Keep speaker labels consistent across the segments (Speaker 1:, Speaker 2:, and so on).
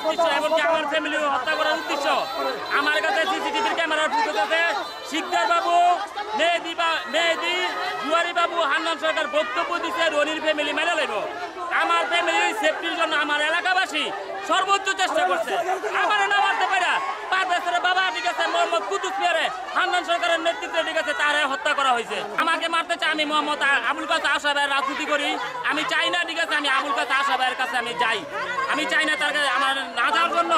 Speaker 1: উদ্দেশ্য এমনকি আমার ফ্যামিলি হত্যা করার উদ্দেশ্য। আমার কাছে সিসিটিভির ক্যামেরার ফুটেজ আছে। শিকদার বাবু, মেহেদি, জুয়ারি বাবু, হান্নান সরকার বক্তব্য দিচ্ছে রনির ফ্যামিলি মেনে নেব। আমার ফ্যামিলির সেফটির জন্য আমার এলাকাবাসী সর্বোচ্চ চেষ্টা করছে। আমার না মারতে পারে পারভেজের বাবা ঠিক আছে, মোহাম্মদ কুতুব মিয়ারে হান্নান সরকারের নেতৃত্বে ঠিক আছে তারে হত্যা করা হয়েছে। আমাকে মারতে চাই, আমি মোহাম্মদ আবুল কাসেম আশা ভাইয়ের রাজনীতি করি। আমি চাই না ঠিক আছে আমি আবুল কাসেম আশা ভাইয়ের কাছে আমি যাই। আমি চাই না তার কাছে আমার না যাওয়ার জন্য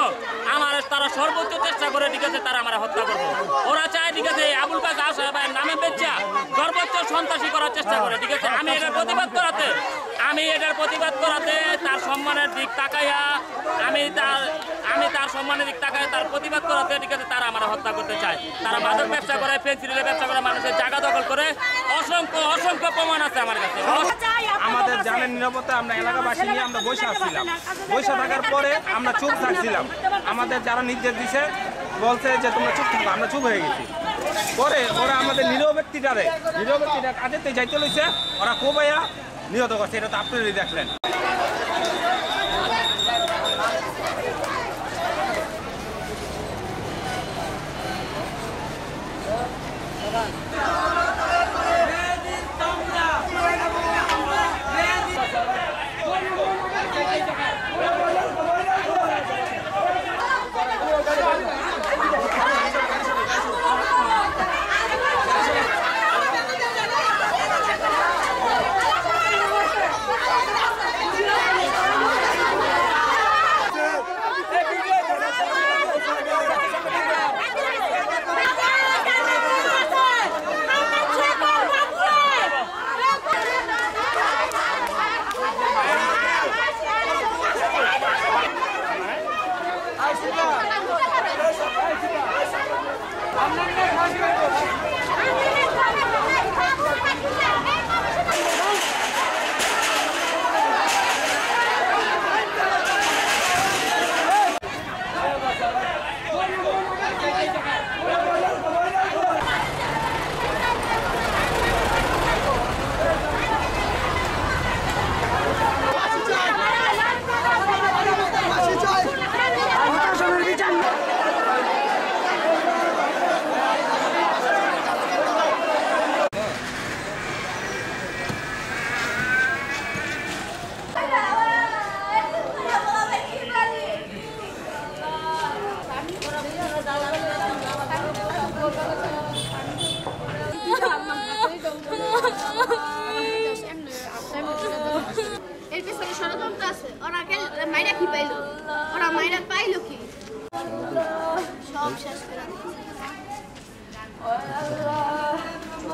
Speaker 1: আমার তারা সর্বোচ্চ চেষ্টা করে ঠিক আছে তারা আমার হত্যা করবে। ওরা চায় ঠিক আছে আবুল কাসেম আশা ভাইয়ের নামে বেচা সর্বোচ্চ সন্ত্রাসী করার চেষ্টা করে ঠিক আছে। আমি এটার প্রতিবাদ করাতে তার সম্মানের দিক তাকাইয়া আমি তার সম্মানের দিক তাকাই তার প্রতিবাদ করাতে ঠিক আছে তারা আমার হত্যা করতে চায়। তারা মাদক ব্যবসা করে, ফেন্সিডিলের ব্যবসা করে, মানুষের জায়গা দখল করে। অসংখ্য প্রমাণ আছে আমার কাছে।
Speaker 2: আমাদের জানের নিরাপত্তা আমরা এলাকাবাসী নিয়ে আমরা বসে আসছিলাম। বসে থাকার পরে আমরা চুপ থাকছিলাম। আমাদের যারা নির্দেশ দিছে বলছে যে তোমরা চুপ থাকো, আমরা চুপ হয়ে গেছি। পরে ওরা আমাদের নিরীহ ব্যক্তিটা কাজেতে যাইতে লইছে, ওরা কোবাইয়া নিহত করছে। এটা তো আপনারাই দেখলেন।
Speaker 3: এর পিছনে ষড়যন্ত্র আছে। ওরা মাইরা কি পাইলো? ওরা মাইরা পাইলো কি? সব শেষ করে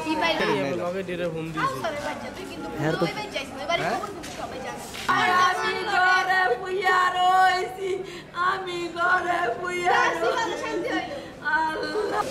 Speaker 3: কি পাইলো?
Speaker 2: লগে ডিরে ফোন দিয়েছি।
Speaker 3: হ্যাঁ তো এবারে সবাই জানে।
Speaker 4: আমি ঘরে পুইয়া রইছি, আমি ঘরে পুইয়া
Speaker 3: শান্তি হইলো।
Speaker 4: আল্লাহ